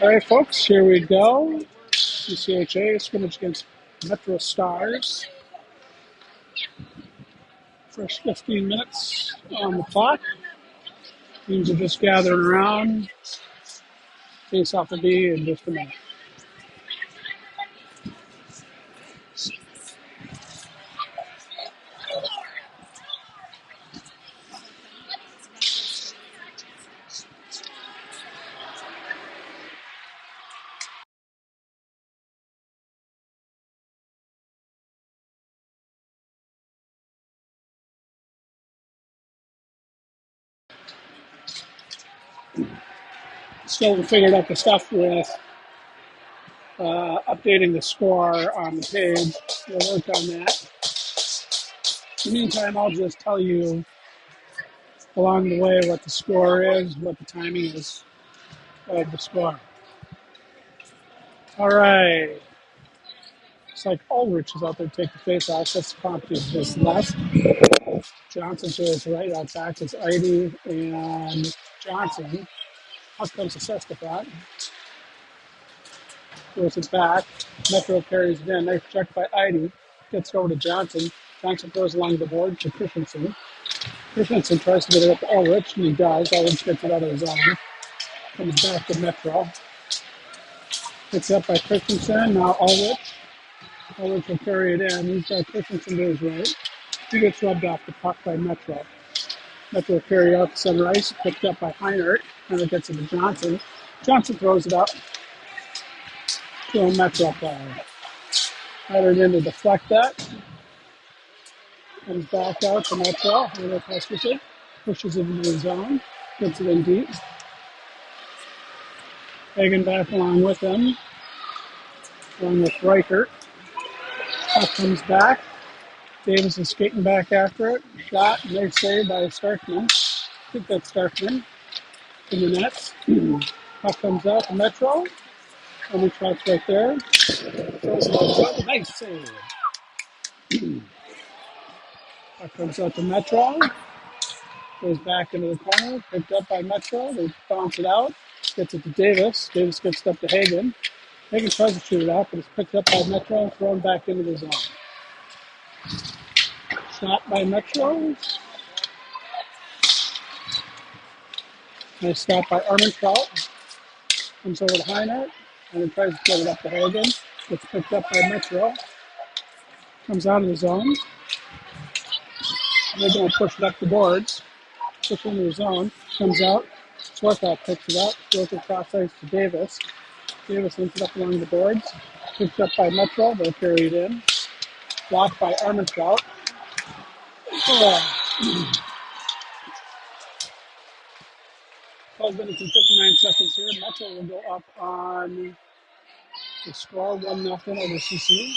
All right, folks, here we go. CCHA scrimmage against Metro Stars. First 15 minutes on the clock. Teams are just gathering around. Face off the B in just a minute. Still figured out the stuff with updating the score on the page. We'll work on that. In the meantime, I'll just tell you along the way what the score is, what the timing is of the score. All right. It's like Ulrich is out there to take the face off. That's Pomp to his left. Johnson to his right. Out back is Idy and Johnson. Up comes the Sestafon. Throws it back. Metro carries it in. Nice check by Idy. Gets over to Johnson. Johnson throws along the board to Christensen. Christensen tries to get it up to Ulrich, and he does. Ulrich gets it out of his own. Comes back to Metro. Picked up by Christensen. Now Ulrich. Ulrich will carry it in. He's got Christensen to his right. He gets rubbed off the puck by Metro. Metro carry out to center ice. Picked up by Heinert. Heinert gets it to Johnson. Johnson throws it up to a Metro player. Heinert in to deflect that. Comes back out to Metro. Heinert pushes it into the zone. Gets it in deep. Hagen back along with him. Along with Reichert. Puck comes back. Davis is skating back after it. Shot. Nice save by Starkman. I think that's Starkman in the nets. Puck comes out to Metro. Only shots right there. Nice save. Puck comes out to Metro. Goes back into the corner. Picked up by Metro. They bounce it out. Gets it to Davis. Davis gets it up to Hagen. Hagen tries to shoot it out, but it's picked up by Metro and thrown back into the zone. Shot by Metro. Nice stop by Armentrout. Comes over to Heinert. And tries to get it up to Hagen. Gets picked up by Metro. Comes out of the zone. They're going to push it up the boards. Push into the zone. Comes out. Swarthout picks it up. Throws it across ice to Davis. Davis links it up along the boards. Picked up by Metro. They'll carry it in. Blocked by Armentrout. 12 minutes and 59 seconds here. Metro will go up on the score 1-0 over CC.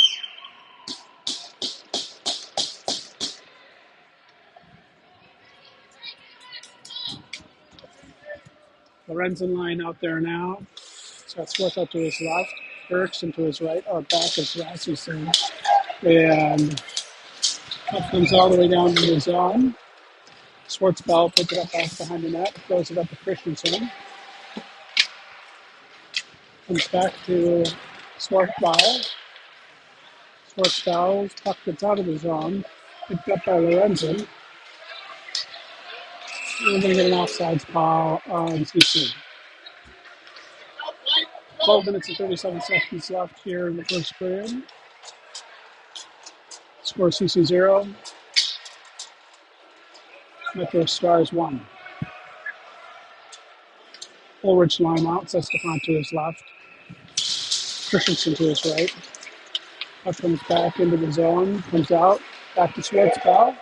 Lorenzen line out there now. So that's Swarthout to his left. Erickson to his right. Our back is Rasmussen. And puck comes all the way down to the zone. Schwartzbell picks it up back behind the net, throws it up to Christensen. Comes back to Schwartzbell. Schwartzbell's puck gets out of the zone, picked up by Lorenzen. We're going to get an offsides call on CC. 12 minutes and 37 seconds left here in the first period. Score CC 0. Metro Stars 1. Ulrich line out, Sestafon to his left. Christensen to his right. Puck comes back into the zone, comes out, back to Schwartzbell.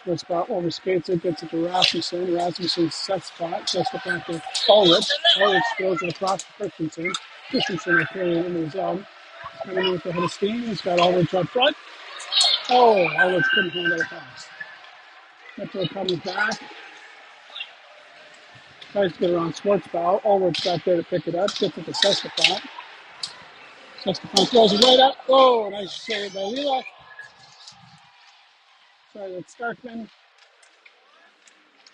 Schwartzbell overskates it, gets it to Rasmussen. Rasmussen sets spot, Sestafon to Ulrich. Ulrich throws it across to Christensen. Christensen will carry it into the zone. Coming with the head of steam, he's got Ulrich up front. Oh, Ulrich couldn't handle the pass. Metro coming back. Tries to get around Schwartzbell. Ulrich got there to pick it up. Gets it to Sestafon. Sestafon throws it right up. Oh, nice save by Lila. Sorry, that's Starkman.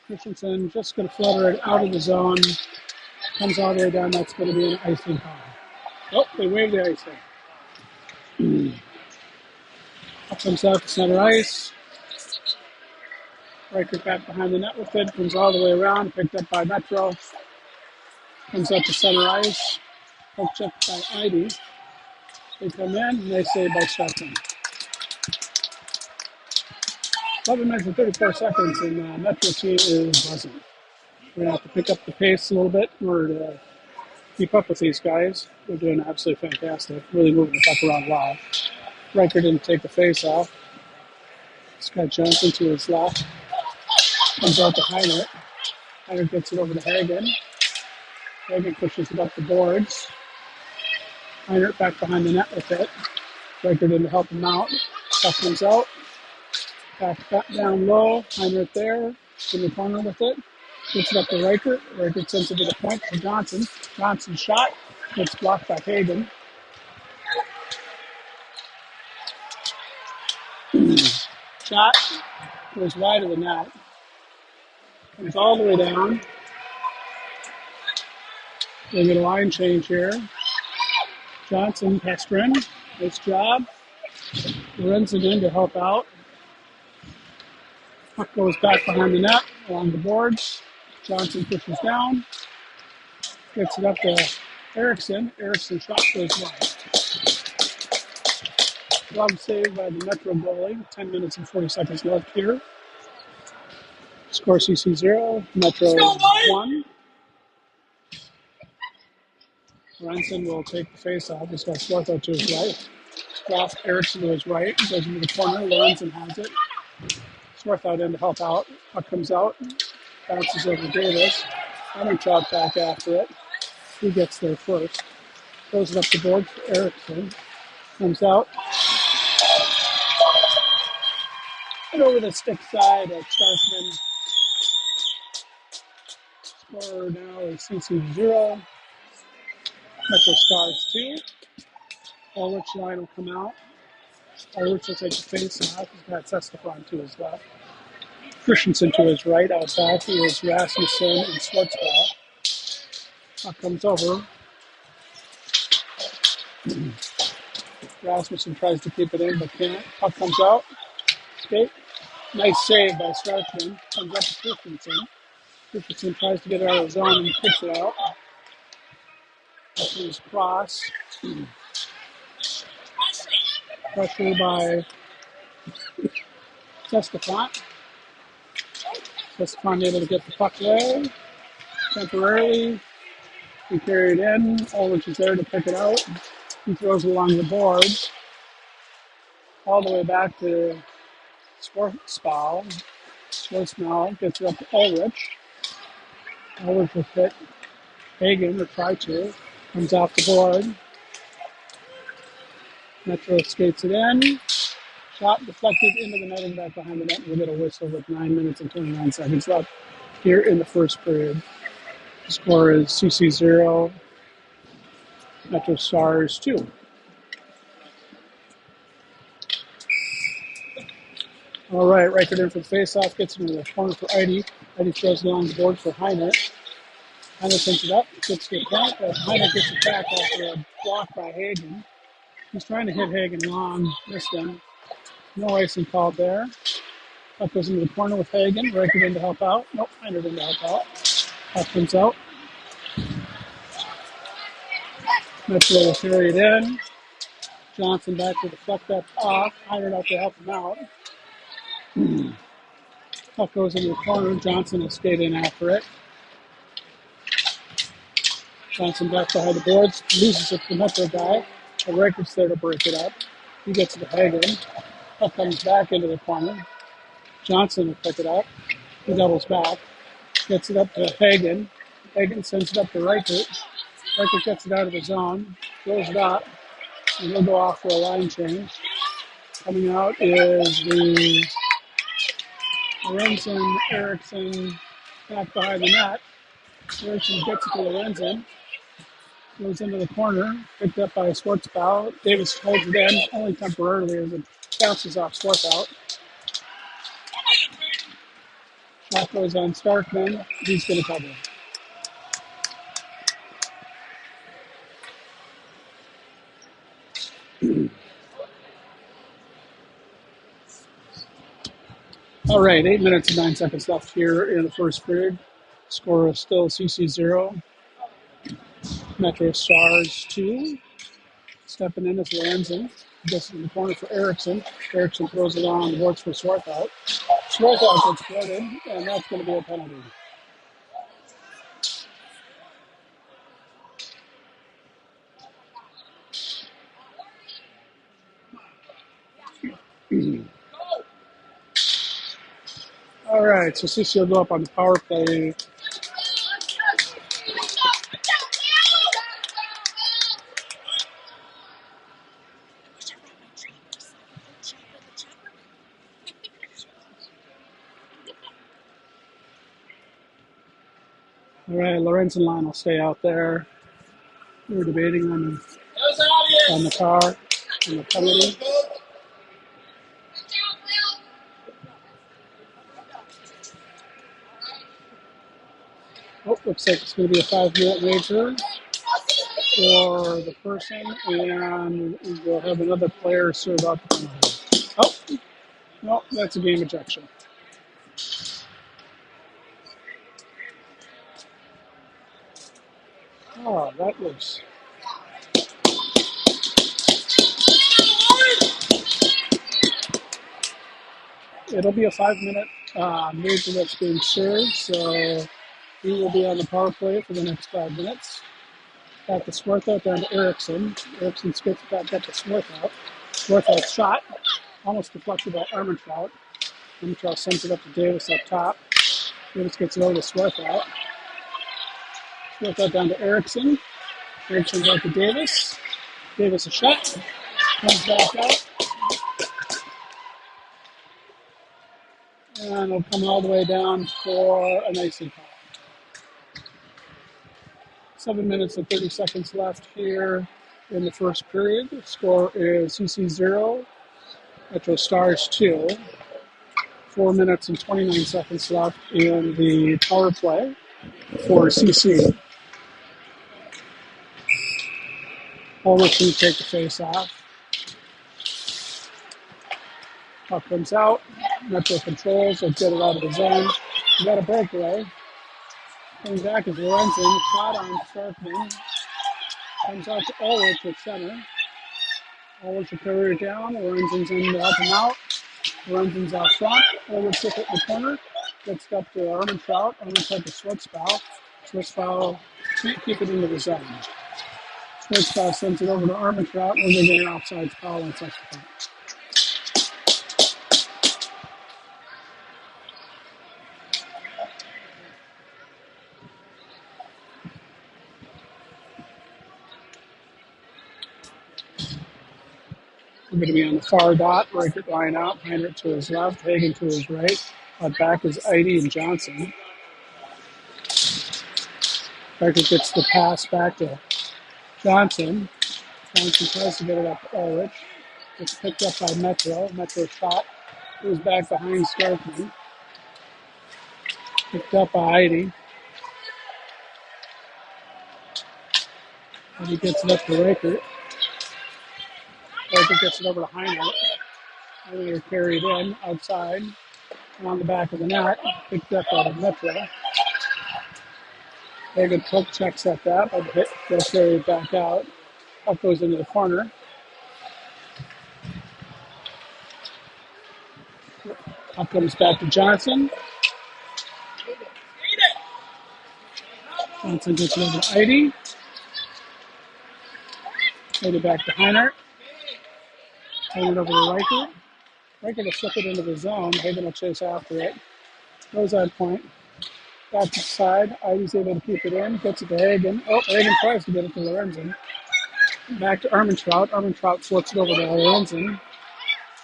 Christensen just going to flutter it out of the zone. Comes all the way down. That's going to be an icing call. Oh, they waved the icing. Up comes out to center ice. Riker back behind the net with it. Comes all the way around. Picked up by Metro. Comes up to center ice. Poked up by Ivy. They come in and they save by Stockton. 11 minutes and 34 seconds, and Metro team is buzzing. We're going to have to pick up the pace a little bit in order to keep up with these guys. They're doing absolutely fantastic. Really moving the puck around well. Riker didn't take the face off. Scott Johnson to his left. Comes out to Heiner. Heiner gets it over to Hagen. Hagen pushes it up the boards. Heiner back behind the net with it. Riker didn't help him out. Puck comes out. Back down low. Heiner there. In the corner with it. Gets it up to Riker. Riker sends it to the point for Johnson. Johnson's shot gets blocked by Hagen. Shot goes wide of the net. Comes all the way down. They get a line change here. Johnson, Pestrin. Nice job. Runs it in to help out. Puck goes back behind the net along the boards. Johnson pushes down. Gets it up to Erickson. Erickson's shot goes wide. Glove saved by the Metro goalie. 10 minutes and 40 seconds left here. Score CC 0. Metro 1. Ranson will take the face off. He's got Swarthout to his right. Off Erickson to his right. Goes into the corner. Lorenzen has it. Swarthout in to help out. Puck comes out. Bounces over Davis. Hammerchuk back after it. He gets there first. Throws it up the board for Erickson. Comes out. And over the stick side of Starkman. Score now is CC 0. Metro Stars 2. Ulrich line will come out. Ulrich will take the face off. He's got Sestefan to his left. Christensen to his right. Out back is Rasmussen and Schwartzball. Puck comes over. Rasmussen tries to keep it in, but can't. Puck comes out. Skate. Nice save by Starkman. Comes up to Christensen. Christensen tries to get it out of the zone and kicks it out. Up to his cross. Pressure by Sestefan. Sestefan able to get the puck away. Temporarily. He carried in. Ulrich is there to pick it out. He throws it along the boards. All the way back to Schwartzball. Schwartzball gets it up to Ulrich. Ulrich will hit Hagen, or try to. Comes off the board. Metro skates it in. Shot deflected into the netting back behind the net. We'll get a whistle with 9 minutes and 29 seconds left here in the first period. The score is CC 0, Metro Stars 2. All right, Reichert in for the face-off, gets into the corner for Eide. Eide throws it along the board for Heiner. Heiner picks it up, gets to the point, but Heiner gets it back after a block by Hagen. He's trying to hit Hagen long, missed him. No icing called there. Puck goes into the corner with Hagen. Reichert in to help out. Nope, Heiner in to help out. Puck comes out. Metro will carry it in. Johnson back to the puck up off. Heiner out to help him out. Puck goes into the corner. Johnson will skate in after it. Johnson back behind the boards. Loses it to the Metro guy. The Reichert's there to break it up. He gets it to Hagen. Puck comes back into the corner. Johnson will pick it up. He doubles back. Gets it up to Hagen. Hagen sends it up to Reichert. Reichert gets it out of the zone. Throws it up. And he'll go off for a line change. Coming out is the Lorenzen, Erickson back behind the net. Erickson gets it to Lorenzen. Goes into the corner. Picked up by Schwartzball. Davis holds it in, only temporarily as it bounces off Schwartzout. Shot goes on Starkman. He's going to cover. All right, 8 minutes and 9 seconds left here in the first period. Score is still CC 0, Metro Stars 2. Stepping in is Lorenzen. Gets in the corner for Erickson. Erickson throws it on, works for Swarthout. Swarthout gets flooded, and that's going to be a penalty. All right, so CC will go up on the power play. All right, Lorenzen line will stay out there. We were debating on the car, on the penalty. Oh, looks like it's going to be a 5-minute wager for the person, and we'll have another player serve up. Oh, no, that's a game ejection. Oh, that was. It'll be a 5-minute wager that's being served, so he will be on the power play for the next 5 minutes. Back to Swarthout, down to Erickson. Erickson skips back up to Swarthout. Swarthout shot, almost deflected by Armentrout. Armentrout sends it up to Davis up top. Davis gets it over to Swarthout. Swarthout down to Erickson. Erickson back to Davis. Davis a shot. Comes back out. And it'll come all the way down for an icing call. 7 minutes and 30 seconds left here in the first period. The score is CC 0, Metro Stars 2. 4 minutes and 29 seconds left in the power play for CC. Ulrich will take the face off. Puck comes out. Metro controls. They'll get it out of the zone. We got a breakaway. Coming back is Lorenzen. Shot on Starkman. Comes out to Ulrich at center. Ulrich will carry it down. Lorenzen's in to help him out. Lorenzen's out front. Ulrich took it in the corner. Gets up to Armentrout. Armentrout to Schwartzbau. Schwartzbau can't keep it into the zone. Schwartzbau sends it over to Armentrout. We're going to get an offside foul on such a point. We're going to be on the far dot. Reichert line out. Heinrich to his left. Hagen to his right. Out back is Eide and Johnson. Reichert gets the pass back to Johnson. Johnson tries to get it up to Ulrich. It's picked up by Metro. Metro shot. Goes back behind Starkman. Picked up by Eide. And he gets it up to Reichert. Reichert gets it over to Heinrich. Heinrich carried in outside. On the back of the net. Picked up by Metro. Hagen poke checks at that, but they'll carry it back out. Up goes into the corner. Up comes back to Johnson. Johnson gets it over to Eide. Eide back to Heinrich. Hand it over to Reichert. Reichert will slip it into the zone. Hagen will chase after it. Goes on point. Back to the side. Eide's able to keep it in. Gets it to Hagen. Oh, Hagen tries to get it to Lorenzen. Back to Armentrout. Armentrout flips it over to Lorenzen.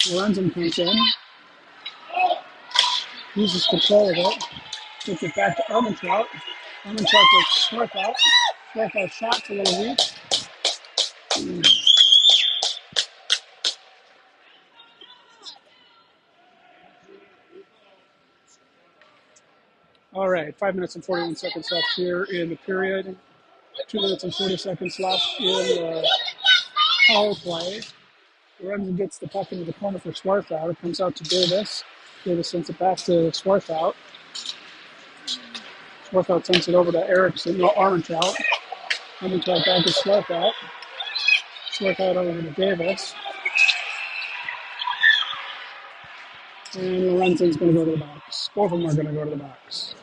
Lorenzen comes in. Uses control of it. Gets it back to Armentrout. Armentrout gets Swarthout. Swarthout shot's a little weak. All right, 5 minutes and 41 seconds left here in the period. 2 minutes and 40 seconds left in the power play. Lorenzen gets the puck into the corner for Swarthout. It comes out to Davis. Davis sends it back to Swarthout. Swarthout sends it over to Erickson. No, Armentrout. Armentrout back to Swarthout. Swarthout over to Davis. And Lorenzen's going to go to the box. Both of them are going to go to the box.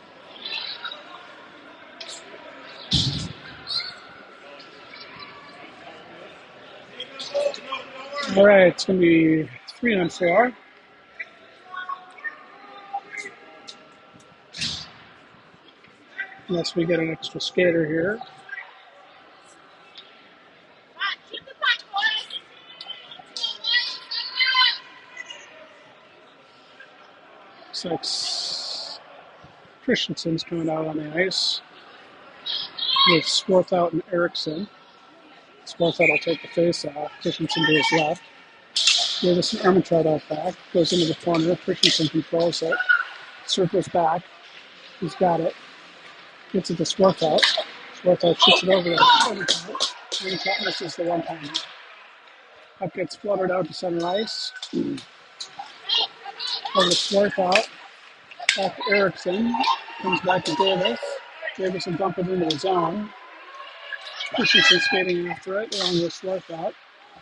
All right, it's going to be 3-on-4. Unless we get an extra skater here. Looks like Christensen's coming out on the ice with Swarthout and Erickson. Swarthout will take the face off. Christensen to his left. Davis and Armentrout out back. Goes into the corner. Christensen controls it. Circles back. He's got it. Gets it to Swarthout. Swarthout shoots it over to Armentrout. Armentrout misses the one-timer. Puck gets floated out to center ice. Over to Swarthout. Back to Erickson. Comes back to Davis. Davis will dump it into the zone. Christensen skating after it, along with Swarthout.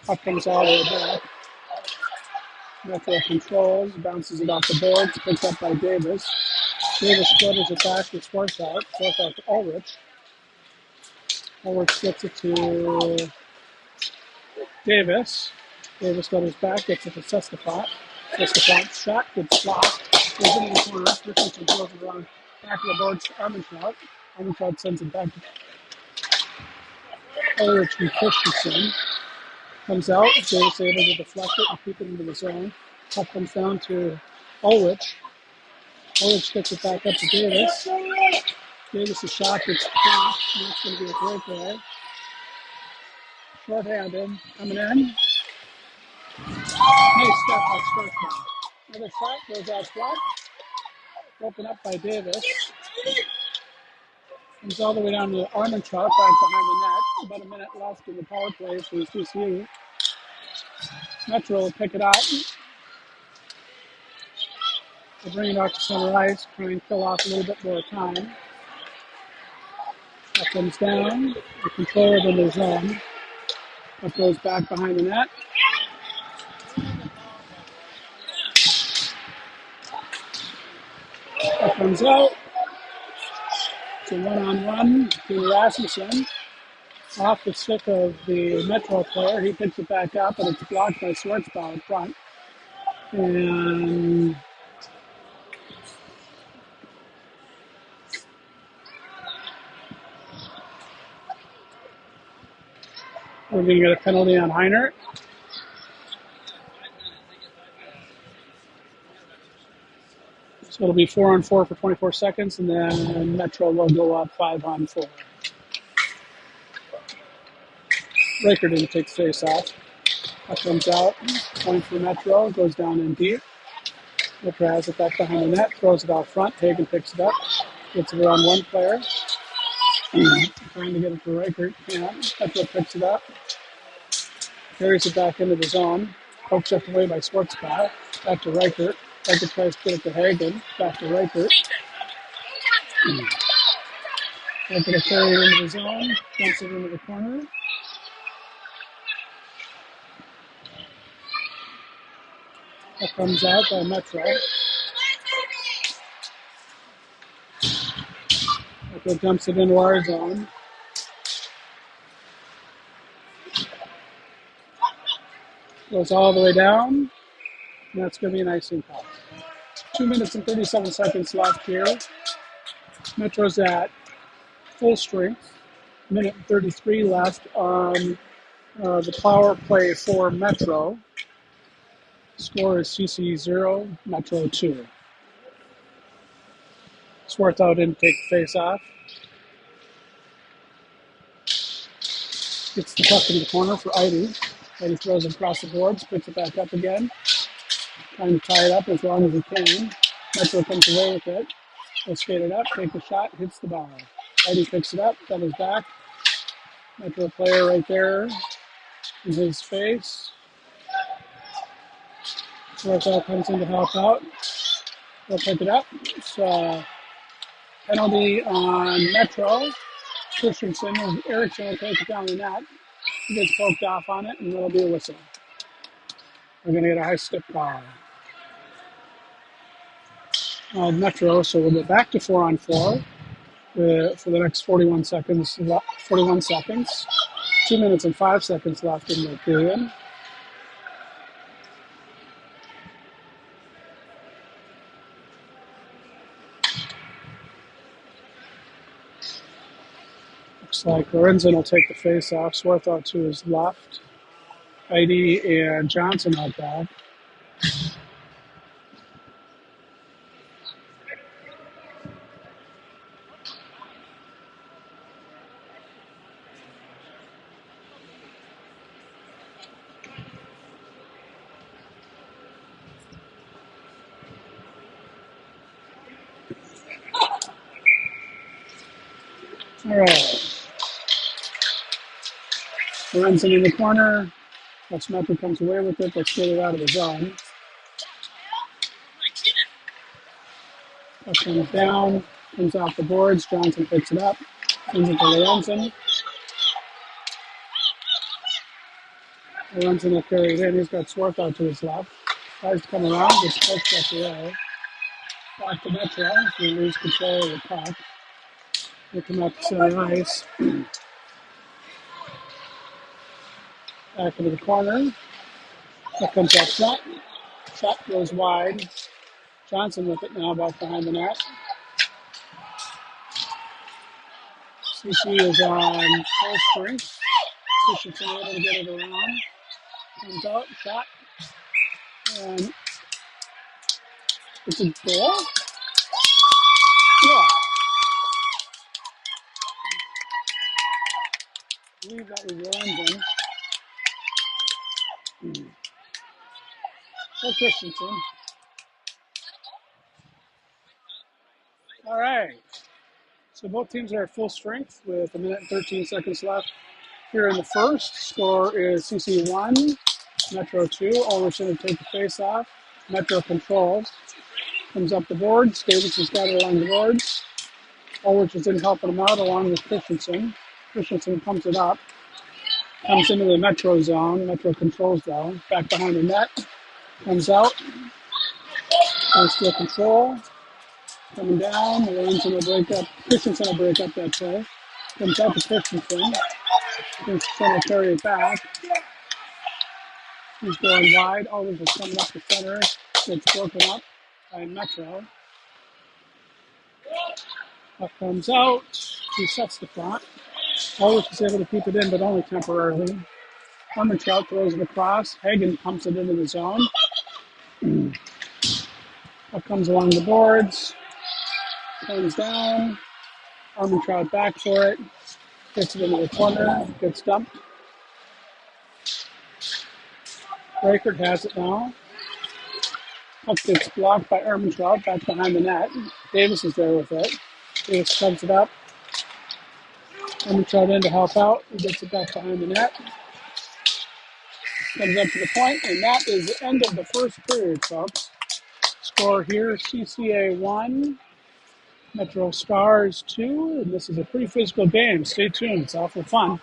Puck comes all the way back. Metro controls, bounces it off the boards, picked up by Davis. Davis flutters it back to Swarthout. Swarthout to Ulrich. Ulrich gets it to Davis. Davis flutters back, gets it to Sestafot. Sestafat's shot gets blocked. Goes into the corner. Christensen throws it around back of the boards to Armentrout. Armentrout sends it back to Ulrich and Christensen. Comes out. Davis able to deflect it and keep it into the zone. Puck comes down to Ulrich. Ulrich gets it back up to Davis. Davis' shot gets blocked. That's going to be a breakaway. Short-handed. Coming in. Nice step by Swarthout. Another shot goes out front. Broken up by Davis. Comes all the way down to Armentrout back behind the net. About a minute left in the power play for the CCU. Metro will pick it up. They'll bring it out to center ice, try and kill off a little bit more time. That comes down. The controller in the zone. That goes back behind the net. That comes out. It's a one-on-one to Rasmussen. Off the stick of the Metro player. He picks it back up, and it's blocked by Schwartzbaugh in front. And we're going to get a penalty on Heinert. So it'll be 4-on-4 for 24 seconds, and then Metro will go up 5-on-4. Raker didn't take the face off. That comes out. Point for Metro. Goes down in deep. Metro has it back behind the net. Throws it out front. Hagen picks it up. Gets it around one player. Trying to get it to Riker. Can't. Metro picks it up. Carries it back into the zone. Pokes up away by Schwartzbaugh. Back to Riker. Riker tries to get it to Hagen. Back to Riker. Riker to carry it into the zone. Dumps it into the corner. That comes out by Metro. Metro dumps it into our zone. Goes all the way down. And that's going to be an icing call. 2 minutes and 37 seconds left here. Metro's at full strength. Minute and 33 left on the power play for Metro. Score is CC 0, Metro 2. Swarthout didn't take the face off. Gets the puck in the corner for Eide. Eide throws it across the boards, picks it back up again. Trying to tie it up as long as he can. Metro comes away with it. He'll skate it up, take the shot, hits the bar. Eide picks it up, doubles back. Metro player right there in his face. Marcel comes in to help out. They'll pick it up. It's penalty on Metro. Christensen, Erickson will take it down the net. He gets poked off on it, and it'll be a whistle. We're going to get a high stick call. Metro, so we'll get back to 4-on-4 for the next 41 seconds. 41 seconds. 2 minutes and 5 seconds left in the period. Looks like Lorenzen will take the face off. Swarthout to his left. Heidi and Johnson out back. All right. Lorenzen in the corner. That's Metro comes away with it. Let's get it out of the zone. That comes down, comes off the boards. Johnson picks it up, sends it to Lorenzen. Lorenzen will carry it in. He's got Swarthout to his left. Tries to come around, gets pushed up the way. Back to Metro. He loses control of the puck. They come out to center ice. Back into the corner. That comes up front. Shot goes wide. Johnson with it now back behind the net. CC is on full strength. Christensen able to get it around. Comes out, shot. And it's a goal? Yeah. I believe that was Lorenzen. For Christensen. All right. So both teams are at full strength with 1 minute and 13 seconds left here in the first. Score is CC 1, Metro 2. Ulrichsen will take the face off. Metro controls. Comes up the boards. Davidson's got it along the boards. Ulrichsen helping him out along with Christensen. Christensen pumps it up. Comes into the Metro zone. Metro controls though. Back behind the net. Comes out. Comes to control. Coming down. Lorenzen will break up. Christensen will break up that play. Comes out to Christensen. Christensen will carry it back. He's going wide. Always is coming up the center. Gets broken up by Metro. Puck comes out. He sets the front. Always is able to keep it in, but only temporarily. Trout throws it across. Hagen pumps it into the zone. Puck comes along the boards. Comes down. Trout back for it. Gets it into the corner. Gets dumped. Reichert has it now. Puck gets blocked by Trout back behind the net. Davis is there with it. Davis comes it up. Trout in to help out. He gets it back behind the net. Comes up to the point, and that is the end of the first period, folks. Score here, CCA 1, Metro Stars 2, and this is a pretty physical game. Stay tuned. It's awful fun.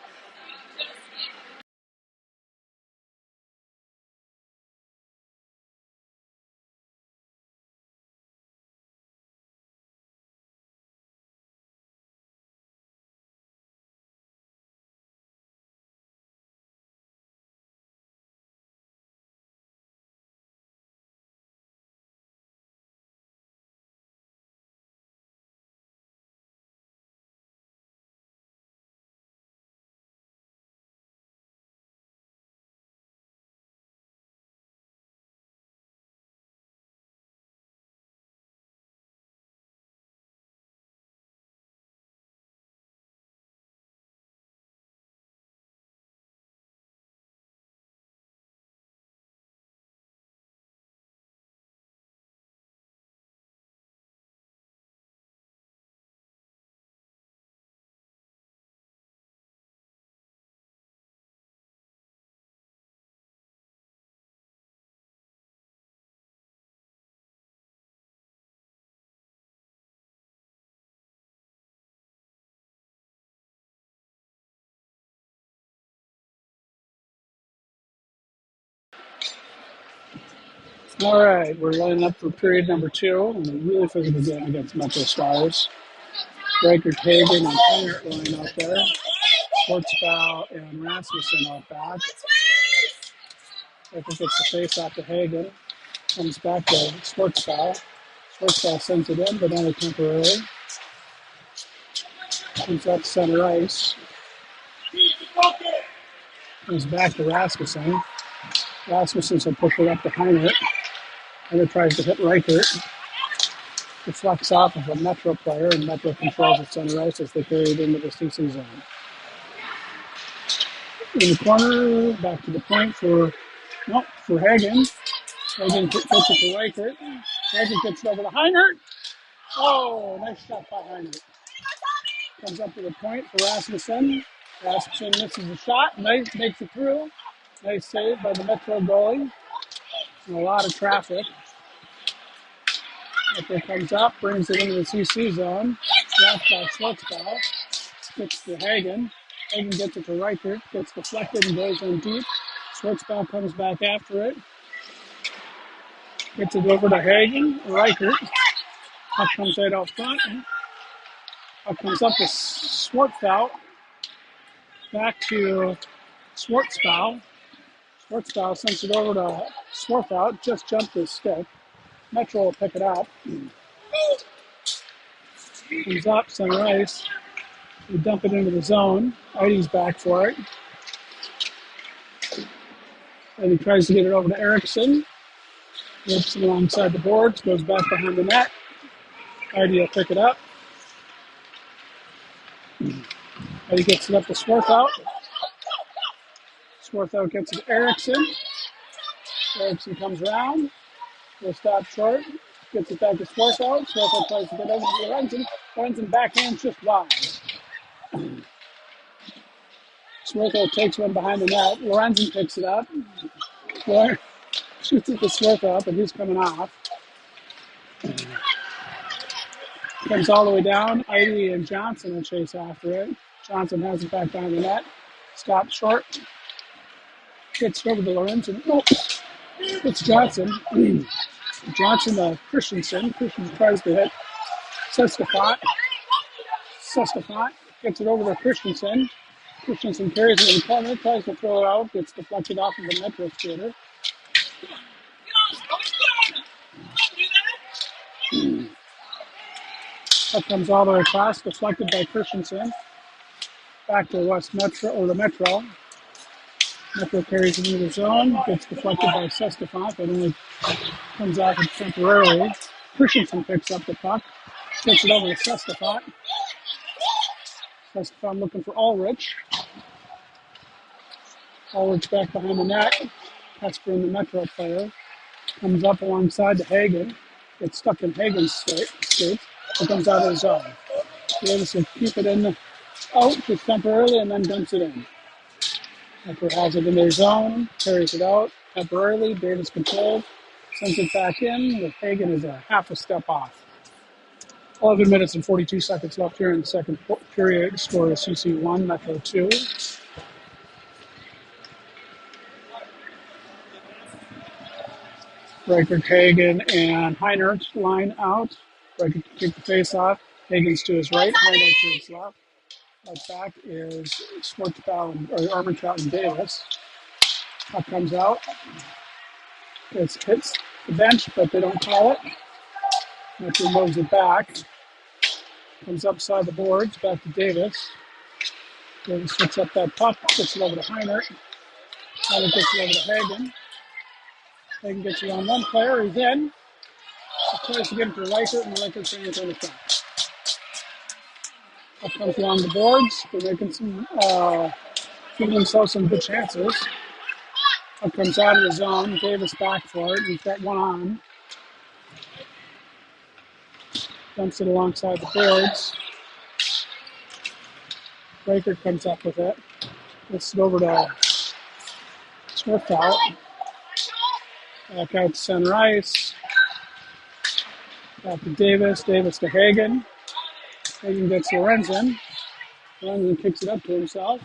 All right, we're lining up for period number 2 and a really physical game against Metro Stars. Riker Hagen and Heinert line out there. Schwartzbau and Rasmussen out back. I think it's the face off to Hagen. Comes back to Schwartzbau. Schwartzbau sends it in, but only temporarily. Comes up center ice. Comes back to Rasmussen. Rasmussen will push it up to Heinert. Heinert tries to hit Riker. Deflects off of a Metro player, and Metro controls the center ice as they carry it into the CC zone. In the corner, back to the point for Hagen. Hagen gets it to Riker. Hagen gets it over to Heinert. Oh, nice shot by Heinert. Comes up to the point for Rasmussen. Rasmussen misses the shot. Nice, makes it through. Nice save by the Metro goalie. And a lot of traffic. Metro comes up, brings it into the CC zone. Dropped by Schwartzbau. Gets to Hagen. Hagen gets it to Riker. Gets deflected and goes in deep. Schwartzbau comes back after it. Gets it over to Hagen. Riker. Puck comes right out front. Puck comes up to Schwartzbau. Back to Schwartzbau. Schwartzbau sends it over to Schwartzbau. Just jumped his stick. Metro will pick it up. Comes up center ice. We dump it into the zone. Idy's back for it. And he tries to get it over to Erickson. Whips it alongside the boards. Goes back behind the net. Idy will pick it up. Idy gets it up to Swarthout. Swarthout gets it to Erickson. Erickson comes around. Will stop short. Gets it back to Swarthout. Swarthout tries to get over to Lorenzen. Lorenzen backhands just wide. Swarthout takes one behind the net. Lorenzen picks it up. Shoots it to Swarthout, but he's coming off. Comes all the way down. Idy and Johnson will chase after it. Johnson has it back behind the net. Stopped short. Gets over to Lorenzen. Oh, it's Johnson. Johnson to Christensen. Christensen tries to hit Sestafot. Sestafot gets it over to Christensen. Christensen carries it in the corner, tries to throw it out, gets deflected off of the Metro skater. That comes all the way across, deflected by Christensen. Back to West Metro, or the Metro. Metro carries it into the zone, gets deflected by Sestafot. That only comes out temporarily. Christensen picks up the puck, gets it over to Sestafot. Sestafot looking for Ulrich. Ulrich back behind the net. Casper in the Metro player. Comes up alongside to Hagen. Gets stuck in Hagen's skates. It comes out of the zone. Davis will keep it in out just temporarily and then dumps it in. Metro has it in their zone. Carries it out temporarily. Davis controlled. Sends it back in. With Hagen is a half a step off. 11 minutes and 42 seconds left here in the second period. Score is CC 1, Metro 2. Riker, Hagen, and Heinert line out. Riker can kick the face off. Hagen's to his right, Heinert to his left. Right back is Schwartzbau or Armentrout and Davis. Puck comes out. It hits the bench, but they don't call it. Metro moves it back. Comes upside the boards, back to Davis. Davis picks up that puck, gets it over to Heinert. Heinert gets it over to Hagen. Hagen gets it on one player, he's in. He tries to get it to Riker, and Riker's trying to turn the shot. Puck comes along the boards. They're making some, giving themselves some good chances. Puck comes out of the zone. Davis back for it. He's got one on. Dumps it alongside the boards. Riker comes up with it. Gets it over to Swarthout. Back out to center ice. Back to Davis. Davis to Hagen. Hagen gets Lorenzen. Lorenzen kicks it up to himself.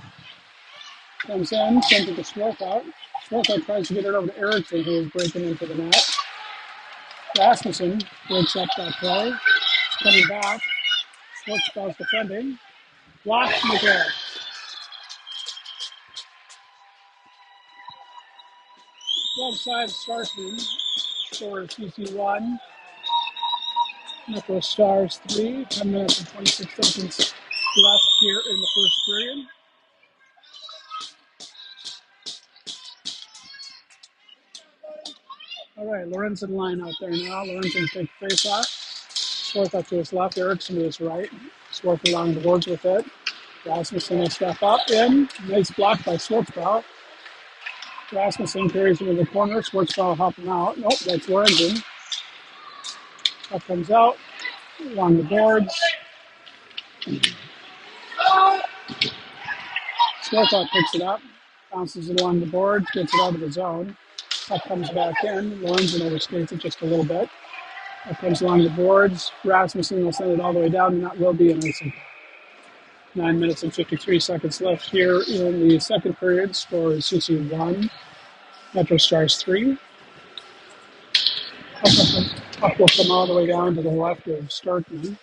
Comes in, sends it to Swarthout. Swarthout tries to get it over to Erickson, who is breaking into the net. Rasmussen breaks up that play. Coming back. Schwartzbau's defending. Blocked McGill. Left side Starsman for CC1. Metro Stars 3. 10 minutes and 26 seconds left here in the first period. All right, Lorenzen line out there now. Lorenzen takes face off. Swarth up to his left, Erickson to his right. Swarth along the boards with it. Rasmussen will step up in. Nice block by Schwartzbau. Rasmussen carries him in the corner. Schwartzbau helping out. Nope, that's Lorenzen. Up comes out along the boards. Schwartzbau picks it up. Bounces it along the boards. Gets it out of the zone. Up comes back in. Lorenzen overskates it just a little bit. Up comes along the boards. Rasmussen will send it all the way down, and that will be an icing. 9 minutes and 53 seconds left here in the second period. Score is CC 1, Metro Stars 3. Up will come all the way down to the left of Starkman.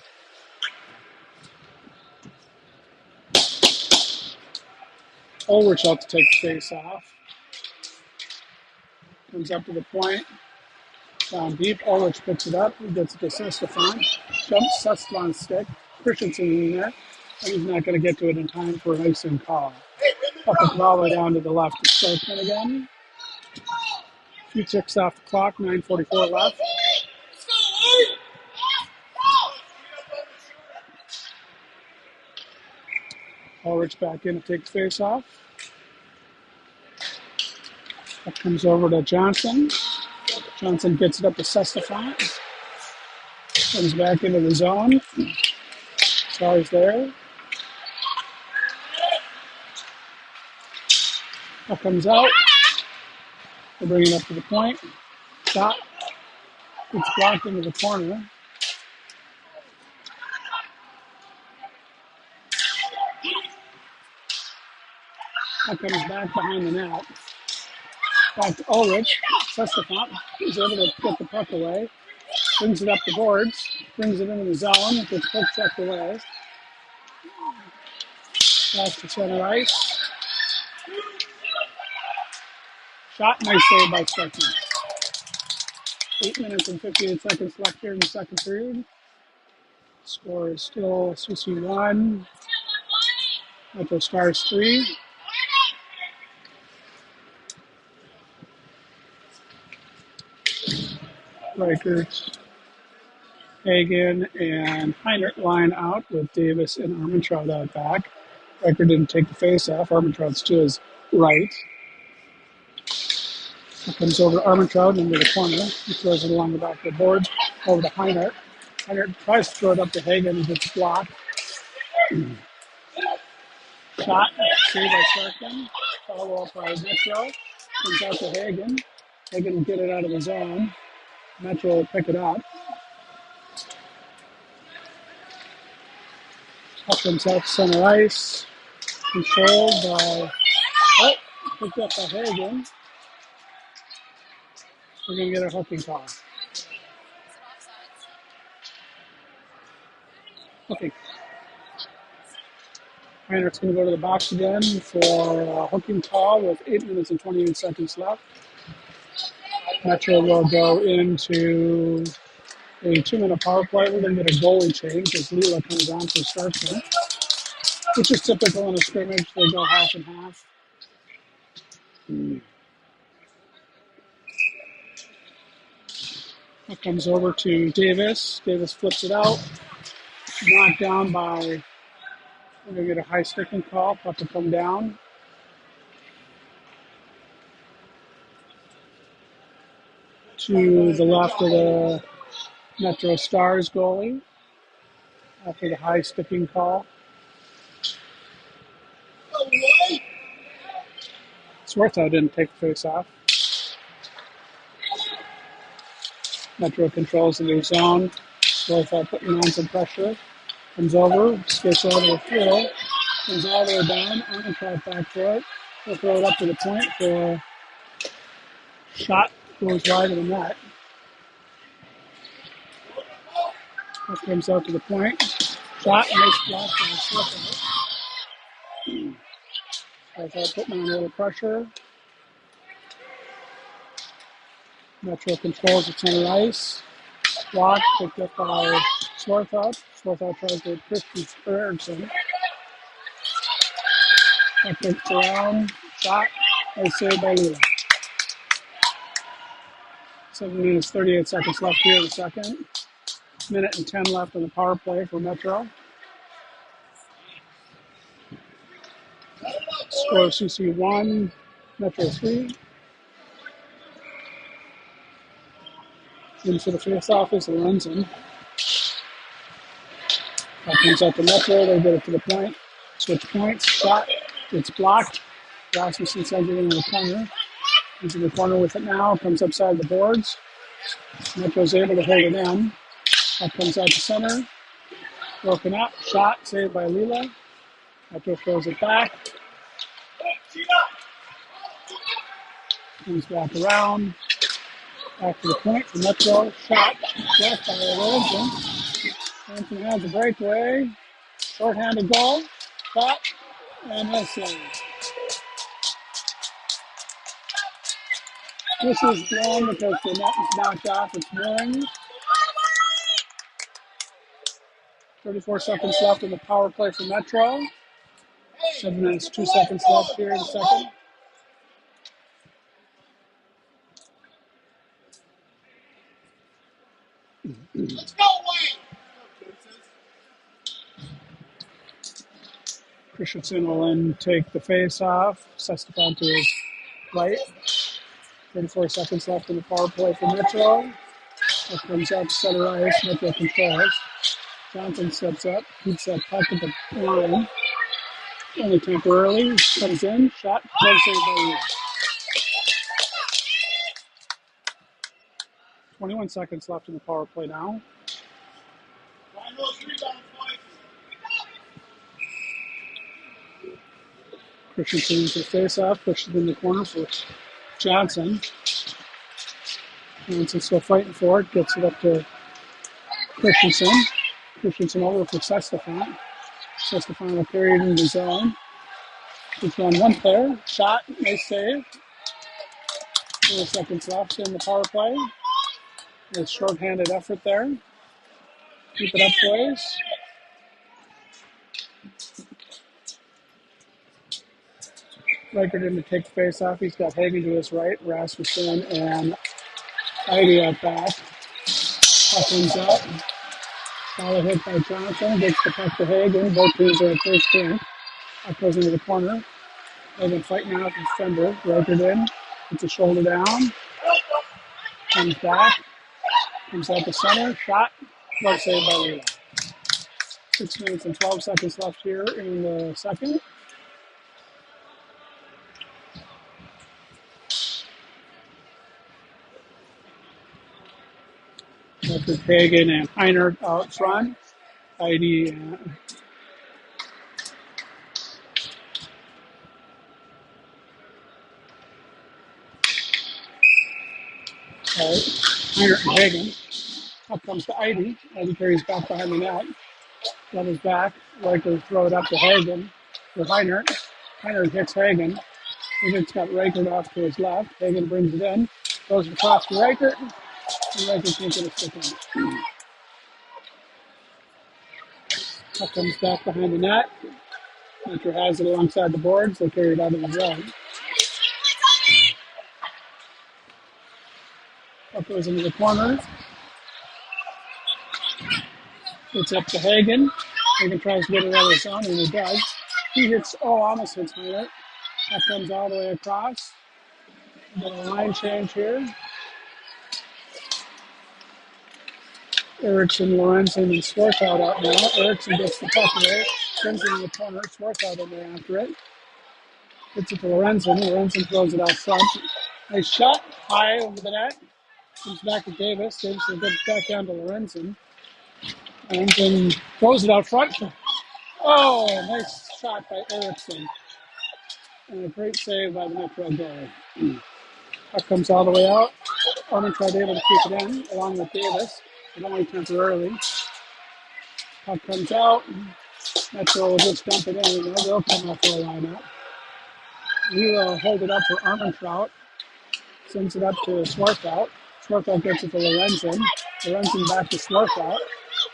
Ulrich out to take the face off. Comes up to the point. Down deep. Ulrich picks it up. He gets it to Sestefan. Jumps Sestefan's stick. Christensen in there. And he's not going to get to it in time for an icing call. Up and all the way down to the left of Starkman again. A few ticks off the clock. 9:44 left. Ulrich back in to take the face off. That comes over to Johnson. Johnson gets it up to Sestefan. Comes back into the zone. Stars there. That comes out. They bring it up to the point. Shot. It's blocked into the corner. That comes back behind the net. Back to Ulrich. Sestefan is able to get the puck away. Brings it up the boards. Brings it into the zone. Gets puck checked away. Back to center ice. Shot. Nice save by Starkman. 8 minutes and 58 seconds left here in the second period. Score is still CC 1, Metro Stars 3. Reichert, Hagen, and Heinert line out with Davis and Armentrout out back. Reichert didn't take the face off. Armentrout's to his right. It comes over to Armentrout into the corner. He throws it along the back of the board. Over to Heinert. Heinert tries to throw it up to Hagen and gets blocked. Shot, saved by Starkman. Follow up by Metro. Comes out to Hagen. Hagen will get it out of the zone. Metro will pick it up. Up himself center ice. Controlled by, picked up by Hagen. We're going to get a hooking call. Okay. Heinert's going to go to the box again for a hooking call with 8 minutes and 28 seconds left. Metro will go into a 2-minute power play. We're going to get a goalie change as Lila comes on for Starkman, which is typical in a scrimmage. They go half and half. That comes over to Davis. Davis flips it out. Knocked down by, we're going to get a high sticking call. Puck to come down. To the left of the Metro Stars goalie after the high sticking call. Swarthout didn't take the face off. Metro controls the new zone. Swarthout putting on some pressure. Comes over, skates over the field. Comes all the way down. Armentrout back for it. He'll throw it up to the point for a shot. Goes wide of the net. That comes out to the point. Shot, nice block by Swift. As putting on a little pressure. Metro controls the center ice. Block picked up by Swarthout. Swarthout tries to Christian Erickson. That picked around. Shot. Nice save by Lila. 7 minutes, 38 seconds left here in the second. Minute and 10 left on the power play for Metro. Score CC 1, Metro 3. In for the face-off is Lorenzen. That comes out to Metro. They get it to the point. Switch points. Shot. It's blocked. Rasmussen sends it into the corner. Into the corner with it now. Comes upside the boards. Metro's able to hold it in. That comes out to center. Broken up. Shot. Saved by Lila. Metro throws it back. Comes back around. Back to the point for Metro. Shot. Left by Lorenzen. Lorenzen has a breakaway. Short-handed goal. Shot. And a save. This is blown because the net is knocked off its moorings. 34 seconds left in the power play for Metro. 7 minutes, 2 seconds left here in the second. Let's go, Wayne! Christensen will then take the face off. Sestefan to his right. 34 seconds left in the power play for Metro. That comes out to center ice. Metro controls. Johnson steps up, keeps that puck at the line. Only temporarily. Comes in. Shot. Close by Lewis. 21 seconds left in the power play now. Christensen into the face-off. Pushes in the corner for Johnson. Johnson's still fighting for it. Gets it up to Christensen. Christensen over for Sestefan. Sestefan will carry it into the zone. It's on one player. Shot. Nice save. 4 seconds left in the power play. Nice short-handed effort there. Keep it up, boys. Riker didn't take the face off. He's got Hagen to his right, Rasmussen and Heidi out back. Puck comes up. Solid hit by Johnson. Gets the puck to Hagen. Both teams are at first team. Puck goes into the corner. Hagen fighting out the defender. Riker in. Puts a shoulder down. Comes back. Comes out the center. Shot. Well saved by Lila. 6 minutes and 12 seconds left here in the second. With Hagen and Heiner out front. Heidi Heiner and Hagen. Up comes to Heidi. Heidi carries back behind the net. Got his back. Riker throw it up to Hagen for Heiner. Heiner hits Hagen. Hagen's got Riker off to his left. Hagen brings it in. Goes across to Riker. And Riker can't get a stick in. Puck comes back behind the net. Riker has it alongside the boards. They carry it out of the zone. Puck goes into the corner. It's up to Hagen. Hagen tries to get it out of the zone, and he does. He hits, almost hits Heiner. That comes all the way across. Got a line change here. Erickson, Lorenzen, and Swarthout out now. Erickson gets the puck away. Sends it in the corner. Swarthout in there after it. Hits it to Lorenzen. Lorenzen throws it out front. Nice shot. High over the net. Comes back to Davis. Davis will get it back down to Lorenzen. And then throws it out front. Oh, nice shot by Erickson. And a great save by the Metro goalie. Puck comes all the way out. Armentrout able to keep it in, along with Davis, but only temporarily. Puck comes out. Metro will just dump it in. And they'll come out for a lineup. We will hold it up for Armentrout. Sends it up to Swarthout. Swarthout gets it to Lorenzen. Lorenzen back to Swarthout.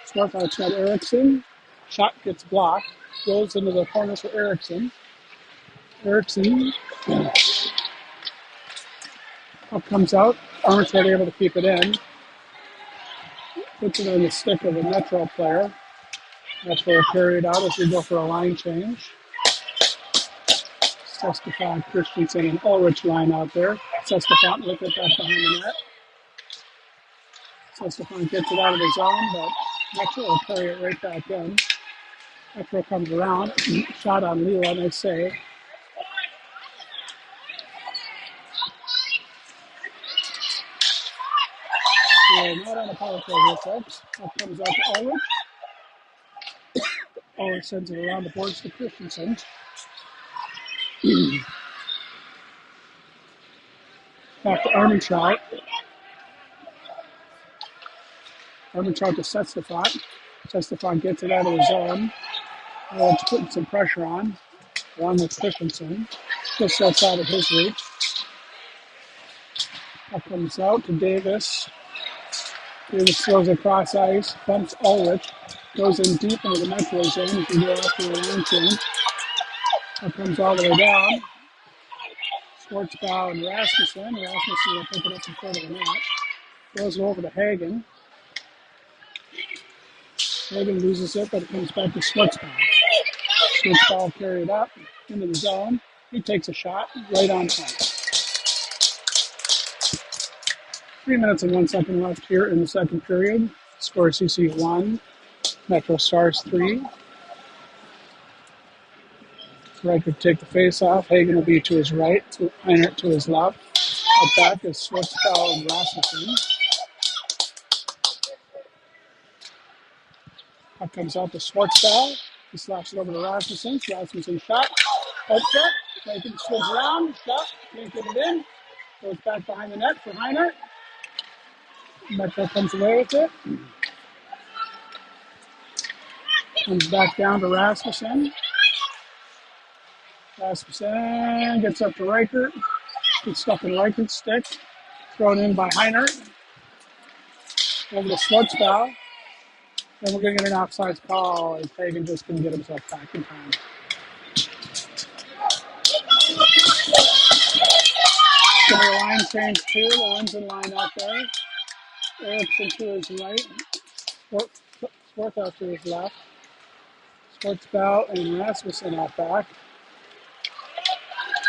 Swarthout's got Erickson. Shot gets blocked. Goes into the corner for Erickson. Erickson. Puck comes out. Armentrout able to keep it in. Puts it on the stick of a Metro player. Metro will carry it out as we go for a line change. Sestefan, Christensen, and Ulrich line out there. Sestefan with it back behind the net. Sestefan gets it out of the zone, but Metro will carry it right back in. Metro comes around. Shot on Lila, nice save. We're not on a power play here, folks. That comes out to Ulrich. Ulrich sends it around the boards to Christensen. Back to Armentrout. Armentrout to Sestefan. Sestefan gets it out of the zone. Ulrich putting some pressure on, along with Christensen. Just outside of his reach. That comes out to Davis. Davis throws across ice, bumps Ulrich, goes in deep into the Metro zone as we go after a line change. That comes all the way down. Schwartzbow and Rasmussen. Rasmussen will pick it up in front of the net. Throws it over to Hagen. Hagen loses it, but it comes back to Schwartzbow. Schwartzbow will carry it up into the zone. He takes a shot right on point. 3 minutes and 1 second left here in the second period. Score CC 1, Metro Stars 3. Riker take the face off. Hagen will be to his right, Heinert to his left. Up back is Schwartzbow and Rasmussen. Puck comes out to Schwartzbow. He slaps it over to Rasmussen. Rasmussen shot. Upset. Hagen swings around. Shot. Can't get it in. Goes back behind the net for Heinert. Metro comes away with it. Comes back down to Rasmussen. Rasmussen gets up to Reichert. Gets stuck in Reichert's stick. Thrown in by Heinert. Over to Schwartzbow. Then we're going to get an offsides call as Hagen just couldn't get himself back in time. Going to line change too. Lorenzen line out there. Erickson to his right. Swarthout to his left. Schwartzbow and Rasmussen out back.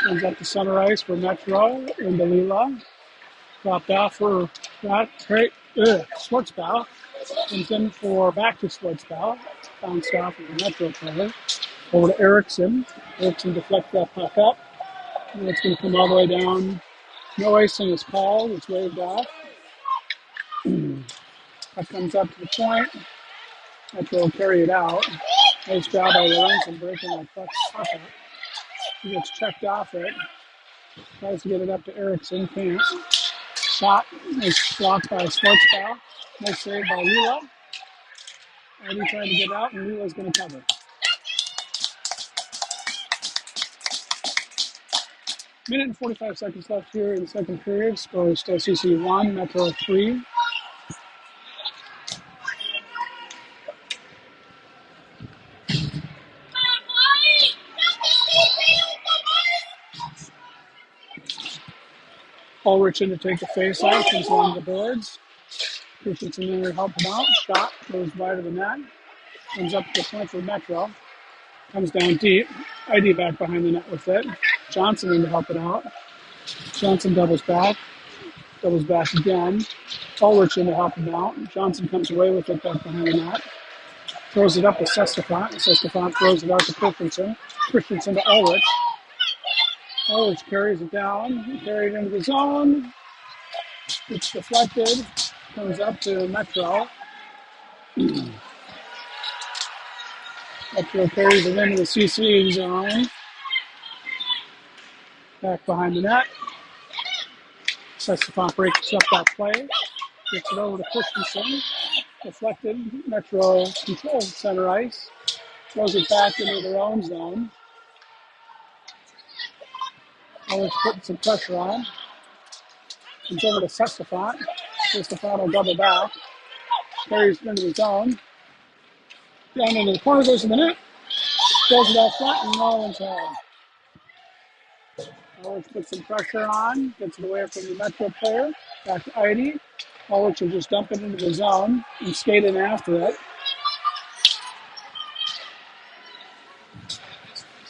Comes up to center ice for Metro into Lila. Dropped off for Schwartzbow. Comes in for back to Schwartzbow. Bounced off of the Metro player. Over to Erickson. Erickson deflects that puck up. And it's going to come all the way down. No icing is called. It's waved off. Puck comes up to the point. Metro will carry it out. Nice job by Lorenzen breaking that puck up. He gets checked off it. Tries to get it up to Erickson. Can't. Shot. Nice blocked by Schwartzbow. Nice save by Lila. And he tried to get out, and Lila's going to cover. Minute and 45 seconds left here in the second period. Score is still CC 1, Metro 3. Ulrich in to take the face off. Comes along the boards. Christensen in to help him out. Shot goes wide of the net. Comes up to the point for Metro. Comes down deep. ID back behind the net with it. Johnson in to help it out. Johnson doubles back. Doubles back again. Ulrich in to help him out. Johnson comes away with it back behind the net. Throws it up to Sestefan. Sestefan throws it out to Christensen. Christensen to Ulrich. Ulrich carries it down. Carried into the zone. It's deflected. Comes up to Metro. Metro carries it into the CC zone. Back behind the net. Sestefan breaks up that play. Gets it over to Christensen. Deflected. Metro controls center ice. Throws it back into their own zone. Always putting some pressure on. Comes over to Sestafant. Sestafant will double back. Carries it into the zone. Down into the corner, goes to the net. Goes it out front, and no one's home. Always put some pressure on. Gets it away from the Metro player. Back to Idy. Always will just dump it into the zone and skate in after it.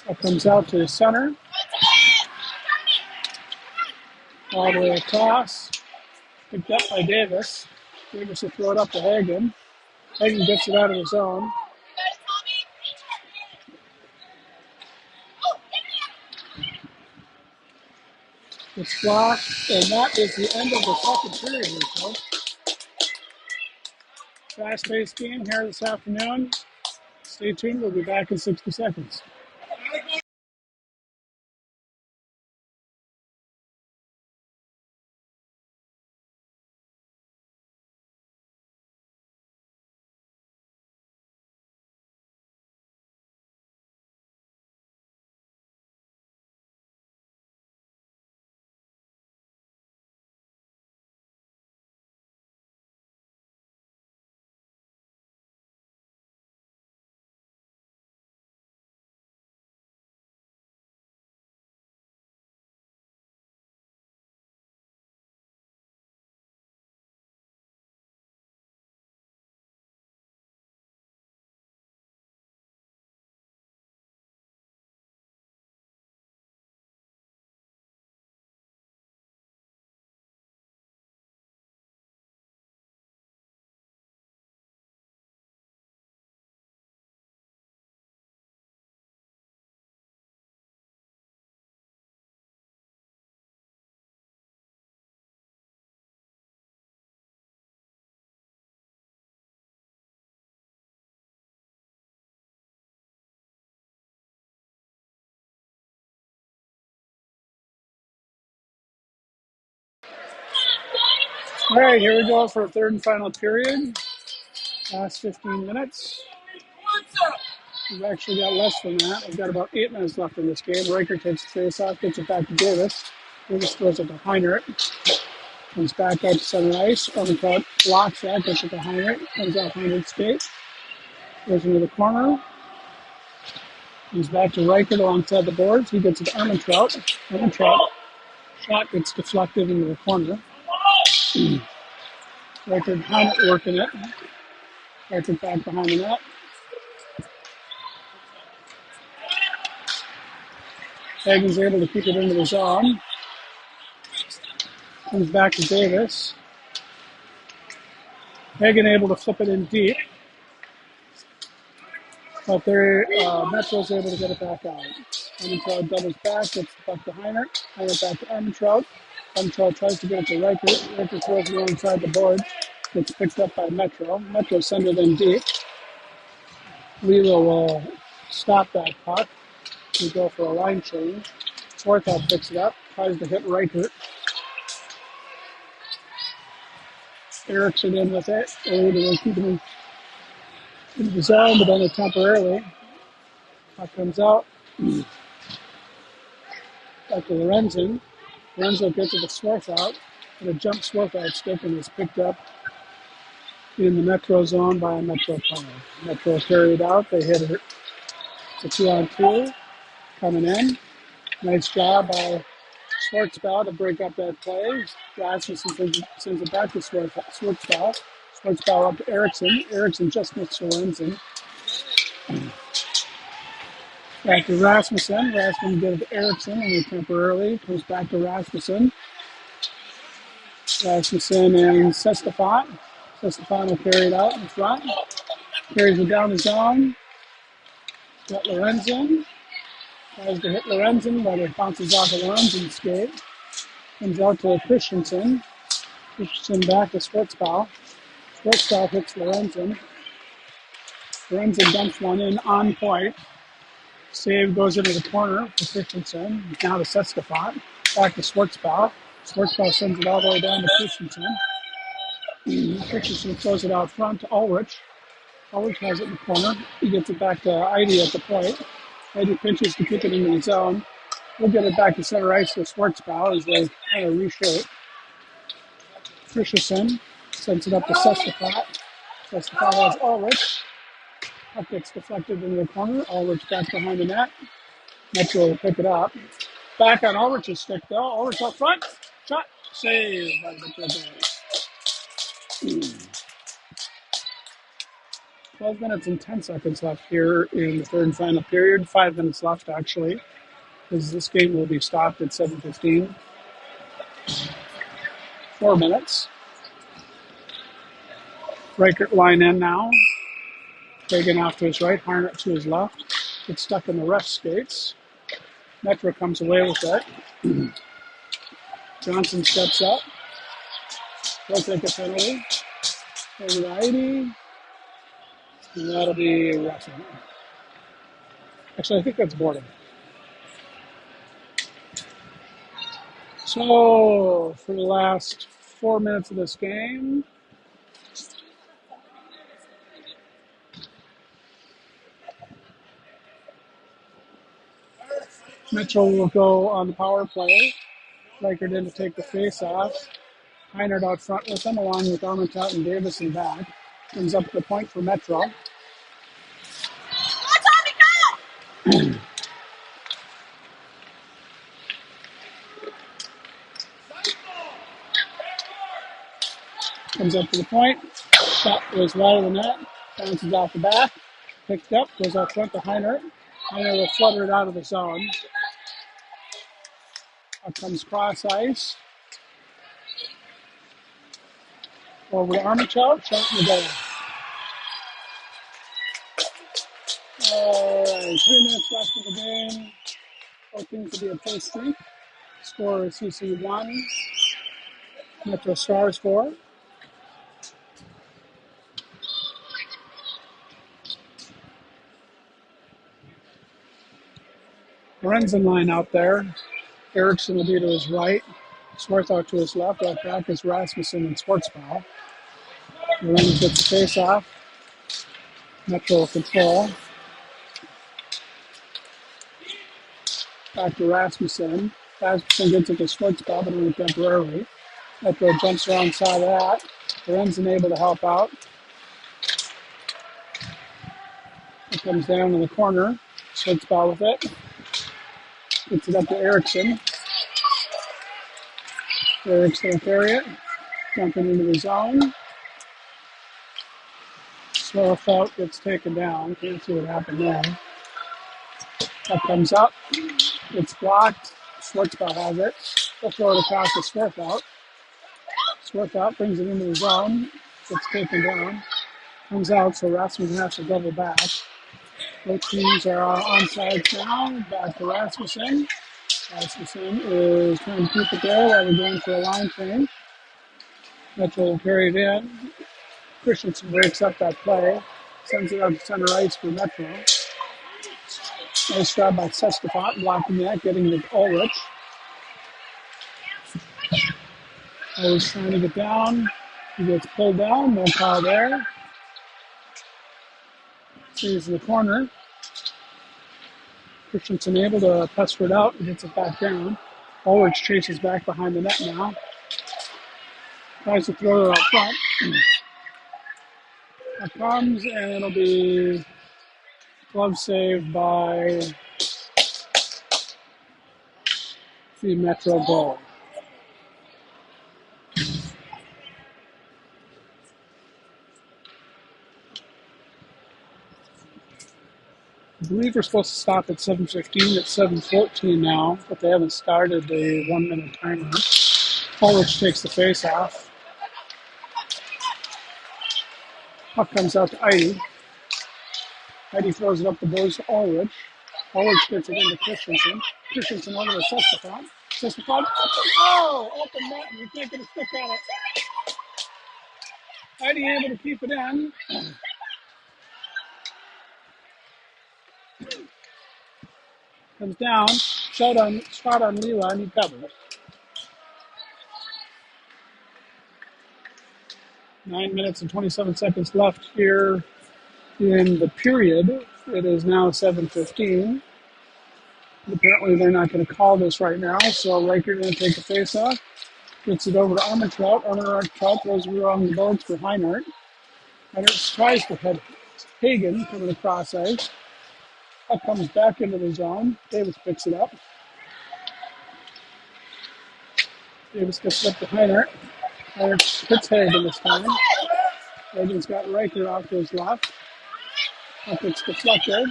That comes out to the center. All the way across. Picked up by Davis. Davis will throw it up to Hagen. Hagen gets it out of the zone. It's blocked, and that is the end of the second period here, folks. Fast-paced game here this afternoon. Stay tuned. We'll be back in 60 seconds. All right, here we go for a third and final period. Last 15 minutes. We've actually got less than that. We've got about 8 minutes left in this game. Riker takes the face off, gets it back to Davis. Davis throws it to Heinrich. Comes back out to center ice. Overcut blocks that, gets it to Heinrich. Comes off Heinrich's skate. Goes into the corner. Comes back to Riker alongside the boards. He gets it to Armentrout. Armentrout. Shot gets deflected into the corner. Riker and Heinrich working it. Riker back behind the net. Hagen's able to keep it into the zone. Comes back to Davis. Hagen able to flip it in deep. But Metro's able to get it back out. Armentrout doubles back, gets the puck to Heinrich. Heinrich back to Armentrout. Armentrout tries to get it to Riker. Riker throws it alongside the board. Gets picked up by Metro. Metro sends it in deep. Lilo will stop that puck. We go for a line change. Swarthout picks it up, tries to hit Riker. Erickson in with it. They're keeping him in the zone, but only temporarily. Puck comes out. Back to Lorenzen. Lorenzo gets it to Swarthout. And a jump Swarthout stick and is picked up in the Metro zone by a Metro player. Metro carried out. They hit it. It's a 2-on-2. Coming in. Nice job by Schwartzbau to break up that play. Rasmussen sends it back to Schwartzbau. Schwartzbau up to Erickson. Erickson just missed Lorenzen. Back to Rasmussen. Rasmussen gets it to Erickson only temporarily. Comes back to Rasmussen. Rasmussen and Sestafant. Sestafant will carry it out in front. Carries it down the zone. Got Lorenzen. Tries to hit Lorenzen, but it bounces off of Lorenzen's skate. Comes out to Christensen. Christensen back to Schwartzbau. Schwartzbau hits Lorenzen. Lorenzen dumps one in on point. Save goes into the corner for Christensen. Now to Sestafant. Back to Schwartzbau. Schwartzbau sends it all the way down to Christensen. Christensen throws it out front to Ulrich. Ulrich has it in the corner. He gets it back to Eide at the point. Eide pinches to kick it into the zone. We'll get it back to center ice to Schwartzbau as they kind of reshape. Christensen sends it up to Sestafat. Sestafat has Ulrich. Puck gets deflected into the corner. Ulrich back behind the net. Metro will pick it up. Back on Ulrich's stick though. Ulrich up front. Shot. Save by Metro Bay. 12 minutes and 10 seconds left here in the third and final period. 5 minutes left, actually, because this game will be stopped at 7:15. 4 minutes. Reichert line in now. Fagan off to his right, Harnett to his left. Gets stuck in the ref skates. Metro comes away with it. Johnson steps up. He'll take a penalty. Over to Eide. And that'll be roughing. Actually, I think that's boarding. So, for the last 4 minutes of this game, Metro will go on the power play. Reichert in to take the face off. Heinert out front with him, along with Armentout and Davis in back. Comes up to the point for Metro. Comes up to the point. Shot goes wide of the net. Bounces off the back. Picked up. Goes out front to Heinert. Heinert will flutter it out of the zone. Up comes cross ice. Over to Armentout. Shot in the goal. All right. 3 minutes left of the game. Both teams to be at full streak. Score is CC 1. Metro Stars 4. Lorenzen line out there. Erickson will be to his right. Swarthout to his left. Out back is Rasmussen and Schwartzbau. Lorenzen gets the face off. Metro control. Back to Rasmussen. Rasmussen gets it to Schwartzbau, but only temporarily. Metro jumps around side of that. Lorenzen able to help out. It comes down in the corner. Schwartzbau with it. Gets it up to Erickson. Erickson will carry it. Jumping into the zone. Swarthout gets taken down. Can't see what happened there. That comes up. It's blocked. Schwartzbau has it. He'll throw it across to Swarthout. Swarthout brings it into the zone. Gets taken down. Comes out, so Rasmussen has to double back. Both teams are on sides now. Back to Rasmussen. Rasmussen is trying to keep it there while we're going for a line change. Metro will carry it in. Christensen breaks up that play. Sends it out to center ice for Metro. Nice job by Sestafat blocking that, getting the Ulrich. Always trying to get down. He gets pulled down. No foul there. Sees the corner. Christensen able to pester it out and gets it back down. Ulrich chases back behind the net now. Tries to throw it out front. That comes, and it'll be glove save by the Metro goal. I believe we're supposed to stop at 7:15. It's 7:14 now, but they haven't started the 1 minute timer. Ulrich takes the face off. Puck comes out to Eide. Eide throws it up the boards to Ulrich. Ulrich gets it into Christensen. Christensen over to Sestafat. Sestafat, open net, and you can't get a stick on it. Eide able to keep it in. Comes down, shot on Lila, and he covers. 9 minutes and 27 seconds left here in the period. It is now 7:15. Apparently they're not going to call this right now, so Riker going to take the face off. Gets it over to Armentrout. Armentrout throws it around the boards for Heinert. Heinert tries to head Hagen coming across ice. Puck comes back into the zone. Davis picks it up. Davis gets it up to Heinert. Heinert hits Hagen this time. Hagen's got Riker off to his left. Puck gets deflected.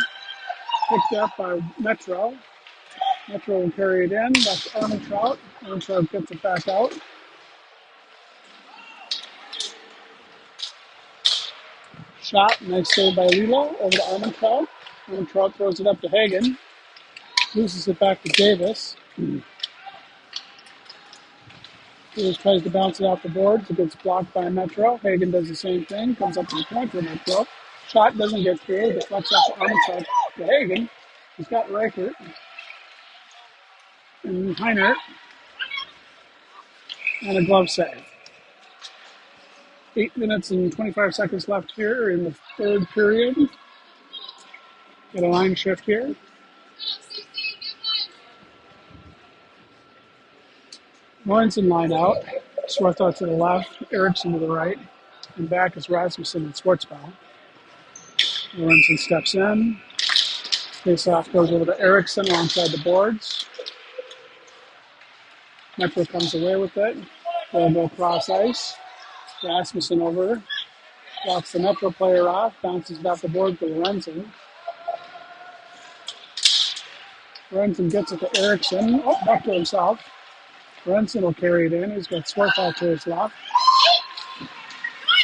Picked up by Metro. Metro will carry it in. That's Armentrout. Armentrout gets it back out. Shot. Nice save by Lilo over to Armentrout. Armentrout throws it up to Hagen. Loses it back to Davis. Davis tries to bounce it off the boards. It gets blocked by Metro. Hagen does the same thing. Comes up to the point for Metro. Shot doesn't get through. Deflects off to Armentrout to Hagen. He's got Reichert. And Heinert. And a glove save. 8 minutes and 25 seconds left here in the third period. Get a line shift here. Lorenzen line out. Swarthout to the left. Eriksson to the right. And back is Rasmussen and Schwartzbaum. Lorenzen steps in. Face-off goes over to Eriksson alongside the boards. Metro comes away with it. They'll go cross ice. Rasmussen over. Blocks the Metro player off. Bounces it off the board to Lorenzen. Lorenzen gets it to Eriksson. Oh, back to himself. Lorenzen will carry it in. He's got Swarthout to his left.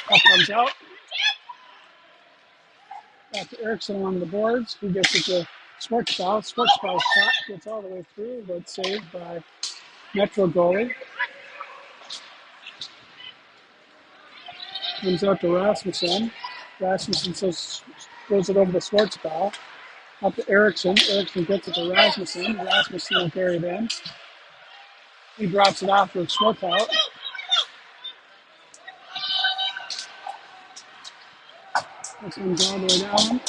Puck comes out. Back to Eriksson along the boards. He gets it to Schwartzbaum. Schwartzbaum's shot gets all the way through, but saved by Metro goalie. Comes out to Rasmussen. Rasmussen throws it over to Schwartzbaum. Up to Eriksson. Eriksson gets it to Rasmussen. Rasmussen will carry it in. He drops it off with Swarthout. That comes all the way down.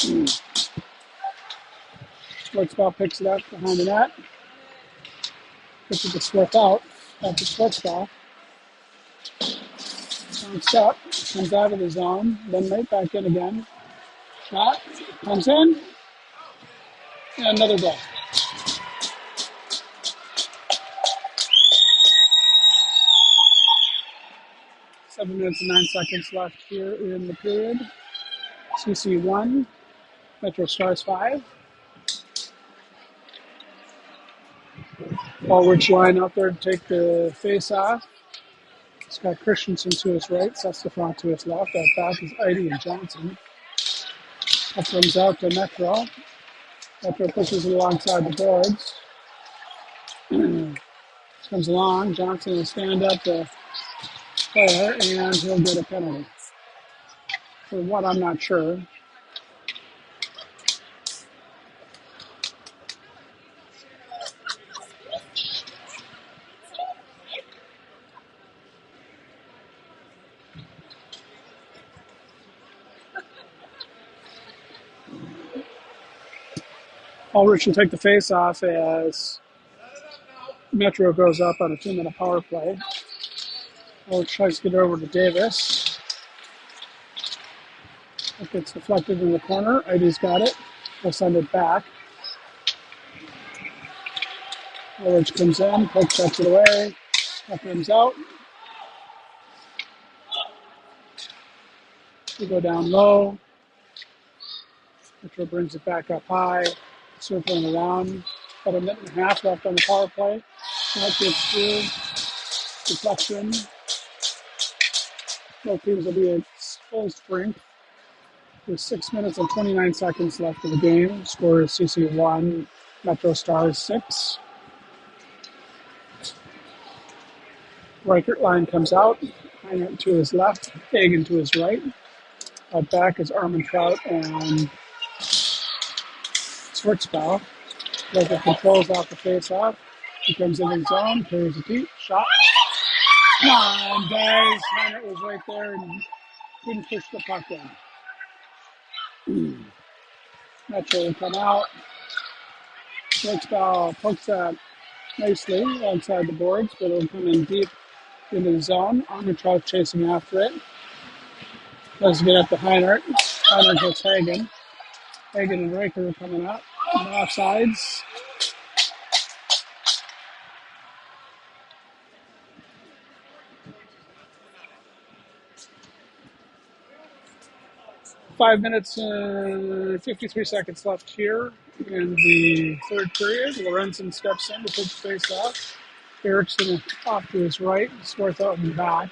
Schwartzbaum picks it up behind the net. Gets it to Swarthout. Back to Schwartzbaum. Bounced up. Comes out of the zone. Then right back in again. Shot. Comes in. And another goal. Seven minutes and 9 seconds left here in the period. CC 1, Metro Stars 5. Forwards line out there to take the face off. Scott Christensen to his right, Sestafon to his left. That back is Eide and Johnson. That comes out to Metro. Metro pushes it alongside the boards. Comes along. Johnson will stand up the player, and he'll get a penalty. For what, I'm not sure. Ulrich will take the face off as Metro goes up on a 2-minute power play. Ulrich tries to get over to Davis. It gets deflected in the corner. Eide's got it. He'll send it back. Ulrich comes in, Poke sets it away. Puck comes out. We go down low. Metro brings it back up high. Circling around. About a minute and a half left on the power play. That gets through. Deflection. Both teams will be at full strength. There's 6 minutes and 29 seconds left of the game. Score is CC 1, Metro Stars 6. Reichert line comes out. Heinert to his left. Hagen to his right. Out back is Armentrout and Schwartzbaum. Reichert controls off the face-off. He comes in his zone, carries a deep shot. Come on, guys. Heinert was right there and Couldn't push the puck in. Metro will come out. Shortstop pokes that nicely outside the boards, but it'll come in deep into the zone. Armitrout chasing after it. Does get up to Heinert. Heinert hits Hagen. Hagen and Raker are coming up. On the offsides. 5 minutes and 53 seconds left here in the third period. Lorenzen steps in to take the face off. Erickson off to his right. Swarthout in back.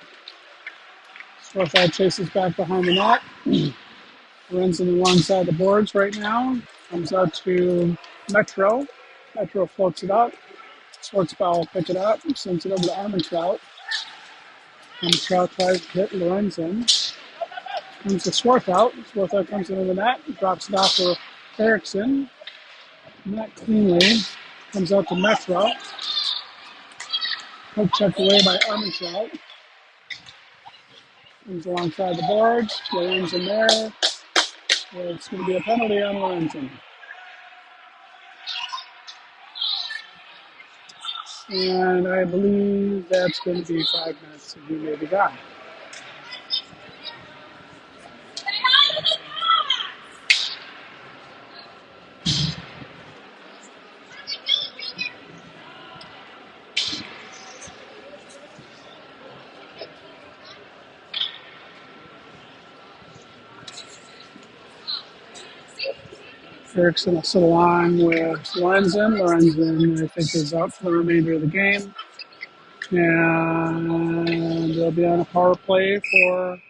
Swarthout chases back behind the net. Lorenzen alongside the boards right now. Comes out to Metro. Metro floats it up. Schwartzbauer will pick it up. Sends it over to Armentrout. Armentrout tries to hit Lorenzen. Comes to Swarthout. Swarthout comes into the net. Drops it off for Erickson. Not cleanly. Comes out to Metro. Poke checked away by Armentrout. Comes alongside the boards. Lorenzen there. It's going to be a penalty on Lorenzen. And I believe that's going to be 5 minutes, and he may be gone. Erickson will sit along with Lorenzen. Lorenzen, I think, is out for the remainder of the game. And they'll be on a power play for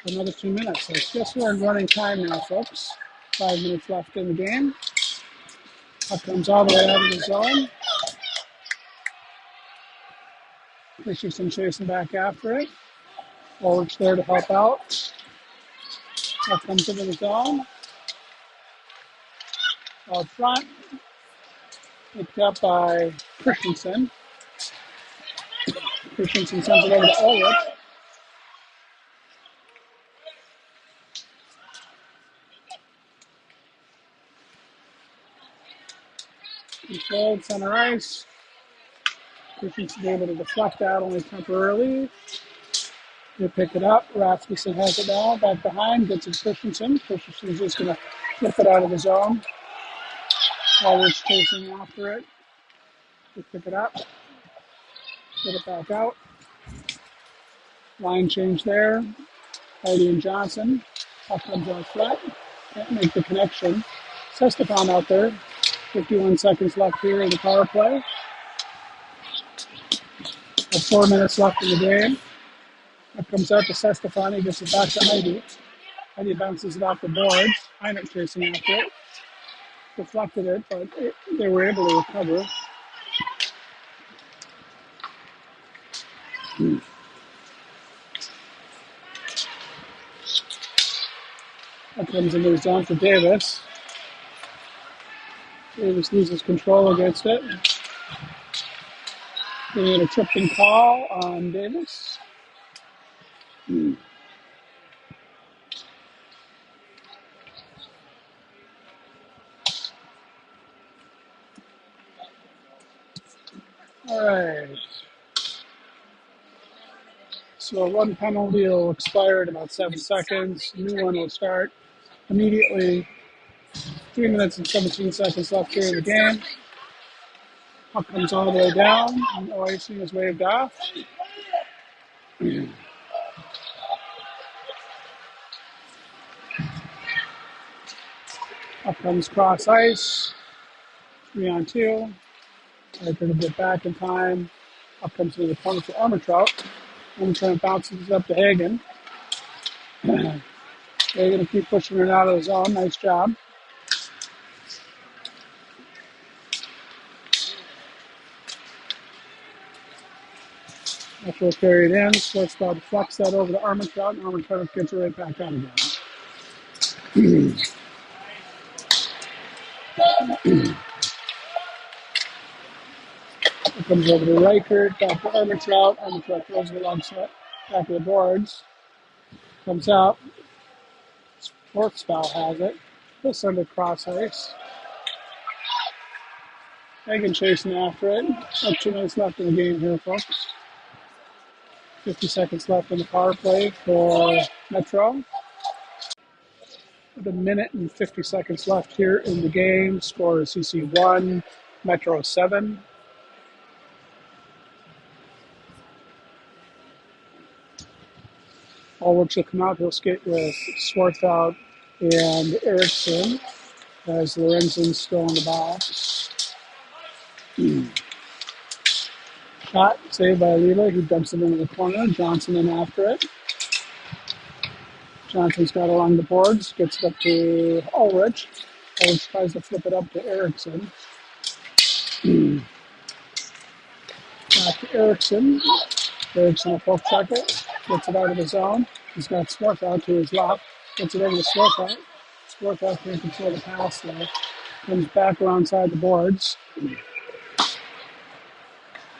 another 2 minutes. I guess we're in running time now, folks. 5 minutes left in the game. Puck comes all the way out of the zone. Richardson chasing back after it. Ulrich there to help out. Puck comes into the zone. Out front. Picked up by Christensen. Christensen sends it over to Ulrich. Controlled center ice. Christensen able to deflect that only temporarily. They pick it up. Rasmussen has it now. Back behind. Gets it to Christensen. Christensen's just going to flip it out of the zone. Ulrich chasing after it. They pick it up. Get it back out. Line change there. Hardy and Johnson. Puck comes out front. Can't make the connection. Sestefan out there. 51 seconds left here in the power play. 4 minutes left in the game. It comes out to Sestefan. He gets it back to Heidi. Heidi bounces it off the boards. Heinrich chasing after it. Deflected it, but they were able to recover. That comes into the zone for Davis. Davis loses control against it. They made a tripping call on Davis. All right. So one penalty will expire in about 7 seconds. A new one will start immediately. 3 minutes and 17 seconds left here in the game. Puck comes all the way down. No icing is waved off. Puck comes cross ice. 3-on-2. They're going to get back in time. Puck comes to the corner for Armentrout. Armentrout bounces up to Hagen. They're going to keep pushing it out of the zone. Nice job. Metro carry it in. Schwartzbauer deflects that over to Armentrout, and Armentrout gets it right back out again. It comes over to Reichert, back to Armentrout. Armentrout throws it alongside back of the boards. Comes out. Sports foul has it. He'll send it cross ice. Megan chasing after it. About 2 minutes left in the game here, folks. 50 seconds left in the power play for Metro. With a minute and 50 seconds left here in the game. Score is CC 1, Metro 7. Allward will come out. He'll skate with Swarthout and Erickson as Lorenzen's still in the box. Shot saved by Leela. He dumps it into the corner. Johnson in after it. Johnson's got along the boards. Gets it up to Ulrich. Ulrich tries to flip it up to Erickson. Back to Erickson. Erickson a poke check it. Gets it out of the zone. He's got Swarthout to his left. Gets it over to Swarthout. Swarthout can't control the pass there. Comes back around side the boards.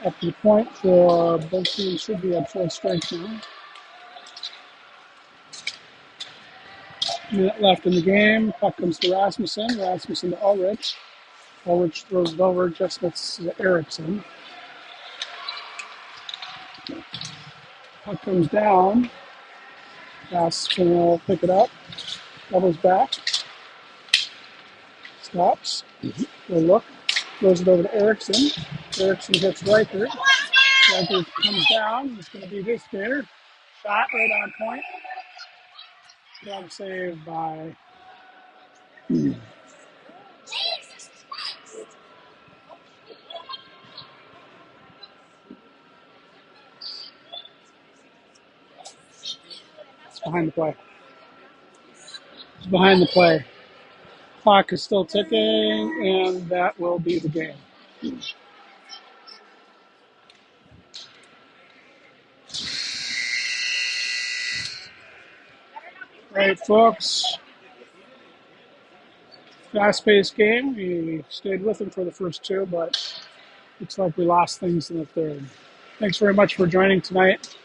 Up to the point for both teams should be at full strength now. Minute left in the game. Puck comes to Rasmussen. Rasmussen to Ulrich. Ulrich throws it over, just gets Erickson. Puck comes down. Rasmussen will pick it up. Doubles back. Stops. Will look. Throws it over to Erickson. Erickson hits Reichert. Reichert comes down. It's going to be his skater. Shot right on point. Glove save by it's behind the play. It's behind the play. Clock is still ticking, and that will be the game. All right, folks. Fast-paced game. We stayed with them for the first two, but looks like we lost things in the third. Thanks very much for joining tonight.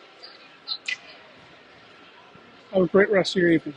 Have a great rest of your evening.